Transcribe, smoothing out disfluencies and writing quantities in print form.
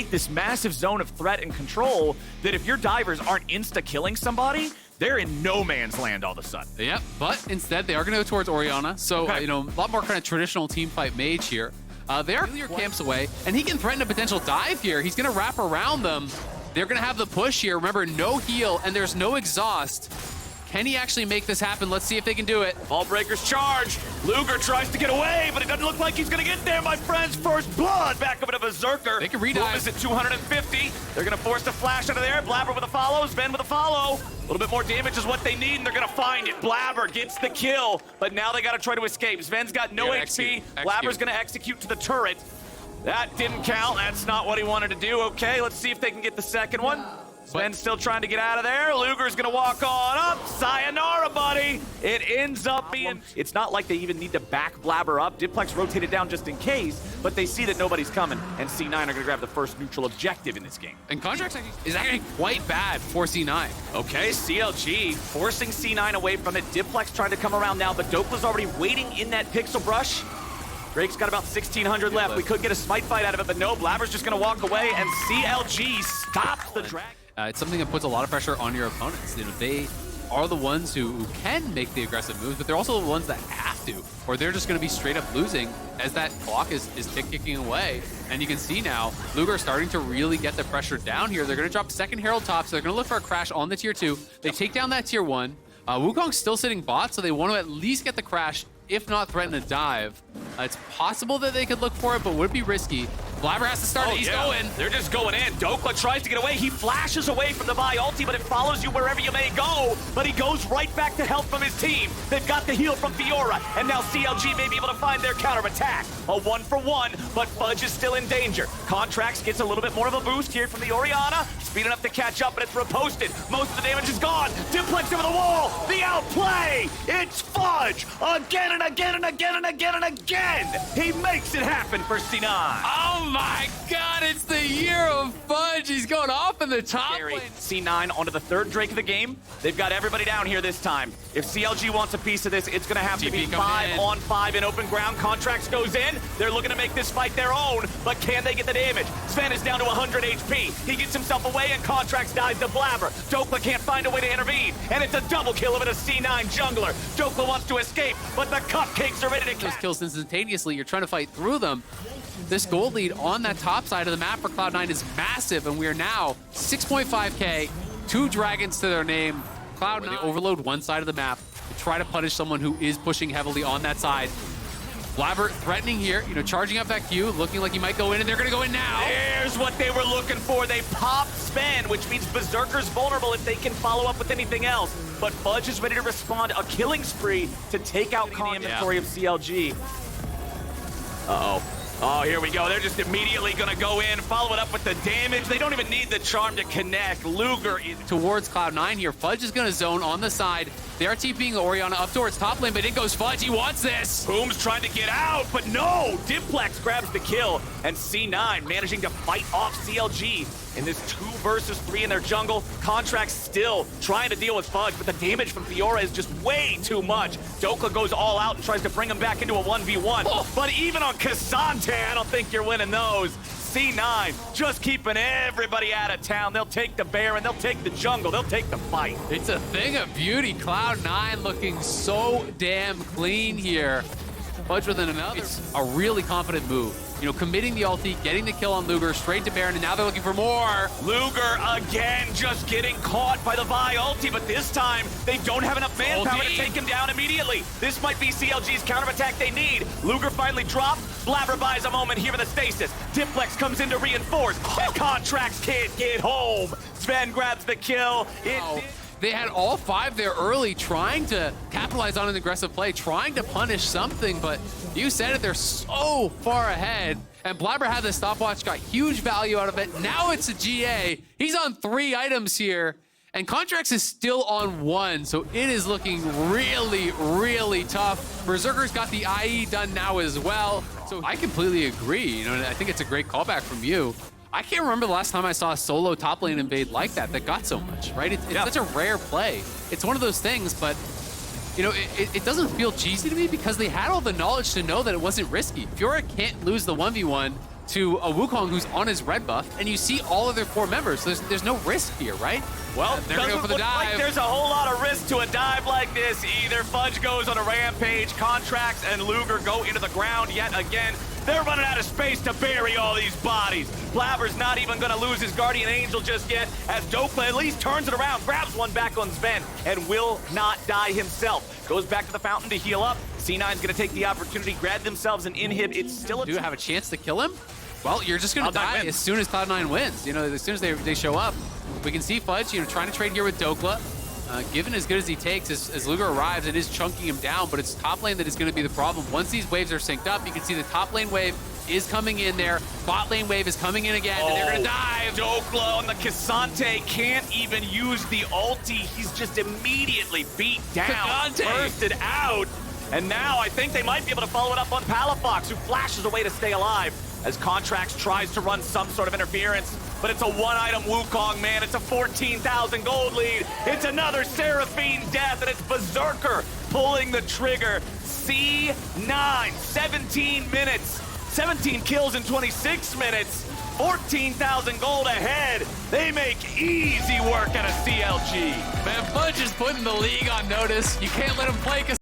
create this massive zone of threat and control that if your divers aren't insta-killing somebody, they're in no man's land all of a sudden. Yep, but instead they are going to go towards Orianna. So, Okay. you know, a lot more kind of traditional team fight mage here. They are clear camps away, and he can threaten a potential dive here. He's going to wrap around them. They're going to have the push here. Remember, no heal, and there's no exhaust. Can he actually make this happen? Let's see if they can do it. Ball breakers charge. Luger tries to get away, but it doesn't look like he's going to get there, my friends. First blood back up into Berserker. They can redive. Boom is at 250. They're going to force the flash out of there. Blabber with a follow. Sven with a follow. A little bit more damage is what they need, and they're going to find it. Blabber gets the kill, but now they got to try to escape. Sven's got no HP. Execute. Blabber's going to execute to the turret. That didn't count. That's not what he wanted to do. Okay, let's see if they can get the second one. Sven's still trying to get out of there. Luger's gonna walk on up. Sayonara, buddy. It ends up being... It's not like they even need to back Blabber up. Diplex rotated down just in case, but they see that nobody's coming, and C9 are gonna grab the first neutral objective in this game. And Contracts is actually quite bad for C9. Okay, CLG forcing C9 away from it. Diplex trying to come around now, but Dokla's already waiting in that pixel brush. Drake's got about 1,600 left. We could get a smite fight out of it, but no, Blabber's just gonna walk away, and CLG stops the drag. It's something that puts a lot of pressure on your opponents. You know, they are the ones who can make the aggressive moves, but they're also the ones that have to, or they're just going to be straight up losing as that clock is tick-ticking away. And you can see now, Luger starting to really get the pressure down here. They're going to drop second Herald top, so they're going to look for a crash on the tier 2. They take down that tier 1. Wukong's still sitting bot, so they want to at least get the crash, if not threaten a dive. It's possible that they could look for it, but would be risky. Blabber has to start it. He's going. They're just going in. Dokla tries to get away. He flashes away from the Vi ulti, but it follows you wherever you may go. But he goes right back to help from his team. They've got the heal from Fiora, and now CLG may be able to find their counterattack. A 1-for-1, but Fudge is still in danger. Contracts gets a little bit more of a boost here from the Orianna. Speed enough to catch up, but it's riposted. Most of the damage is gone. Diplex over the wall. The outplay. It's Fudge again and again and again and again and again. He makes it happen for C9. Oh my God, it's the year of Fudge. He's going off in the top lane. C9 onto the third Drake of the game. They've got everybody down here this time. If CLG wants a piece of this, it's going to have to be 5-on-5 in open ground. Contracts goes in. They're looking to make this fight their own, but can they get the damage? Sven is down to 100 HP. He gets himself away, and Contracts dies to Blabber. Dokla can't find a way to intervene, and it's a double kill of a C9 jungler. Dokla wants to escape, but the cupcakes are ready to Those catch. kills instantaneously. You're trying to fight through them. This gold lead on that top side of the map for Cloud9 is massive, and we are now 6.5k, 2 dragons to their name. Cloud9, they overload one side of the map to try to punish someone who is pushing heavily on that side. Blabber threatening here, you know, charging up that Q, looking like he might go in, and they're going to go in now. There's what they were looking for. They popped Sven, which means Berserker's vulnerable if they can follow up with anything else. But Fudge is ready to respond. A killing spree to take out the inventory of CLG. Uh-oh. Oh, here we go. They're just immediately going to go in, follow it up with the damage. They don't even need the charm to connect. Luger is... Towards Cloud9 here. Fudge is going to zone on the side. They are TPing Orianna up towards top lane, but in goes Fudge. He wants this. Boom's trying to get out, but no! Diplex grabs the kill, and C9 managing to fight off CLG in this 2 versus 3 in their jungle. Contracts still trying to deal with Fudge, but the damage from Fiora is just way too much. Dokla goes all out and tries to bring him back into a 1v1. Oh. But even on Kazante, I don't think you're winning those. C9 just keeping everybody out of town. They'll take the Baron, they'll take the jungle, they'll take the fight. It's a thing of beauty. Cloud9 looking so damn clean here. Fudge with another. It's a really confident move. You know, committing the ulti, getting the kill on Luger, straight to Baron, and now they're looking for more. Luger again just getting caught by the Vi ulti, but this time they don't have enough manpower to take him down immediately. This might be CLG's counterattack they need. Luger finally dropped. Blabber buys a moment here with a stasis. Diplex comes in to reinforce, and Contracts can't get home. Sven grabs the kill. They had all 5 there early, trying to capitalize on an aggressive play, trying to punish something, but you said it, they're so far ahead. And Blabber had the stopwatch, got huge value out of it. Now it's a GA. He's on 3 items here, and Contracts is still on 1, so it is looking really, really tough. Berserker's got the IE done now as well, so I completely agree. You know, and I think it's a great callback from you. I can't remember the last time I saw a solo top lane invade like that got so much, right? It's such a rare play. It's one of those things, but you know, it doesn't feel cheesy to me because they had all the knowledge to know that it wasn't risky. Fiora can't lose the 1v1. to a Wukong who's on his red buff, and you see all of their 4 members. So there's no risk here, right? Well, they're going to go for the doesn't look like dive. there's a whole lot of risk to a dive like this either. Fudge goes on a rampage. Contracts and Luger go into the ground yet again. They're running out of space to bury all these bodies. Blabber's not even going to lose his Guardian Angel just yet, as Dokla at least turns it around, grabs one back on Sven, and will not die himself. Goes back to the fountain to heal up. C9's going to take the opportunity, grab themselves an inhib. It's still a... Do you have a chance to kill him? Well, you're just going to die as soon as Cloud9 wins. You know, as soon as they show up. We can see Fudge, you know, trying to trade here with Dokla. Given as good as he takes, as Luger arrives, it is chunking him down, but it's top lane that is going to be the problem. Once these waves are synced up, you can see the top lane wave is coming in there. Bot lane wave is coming in again, and they're going to dive. Dokla on the K'Sante can't even use the ulti. He's just immediately beat down, bursted out. And now I think they might be able to follow it up on Palafox, who flashes away to stay alive as Contracts tries to run some sort of interference. But it's a one-item Wukong, man. It's a 14,000 gold lead. It's another Seraphine death, and it's Berserker pulling the trigger. C9, 17 minutes, 17 kills in 26 minutes, 14,000 gold ahead. They make easy work out of CLG. Man, Fudge is putting the league on notice. You can't let him play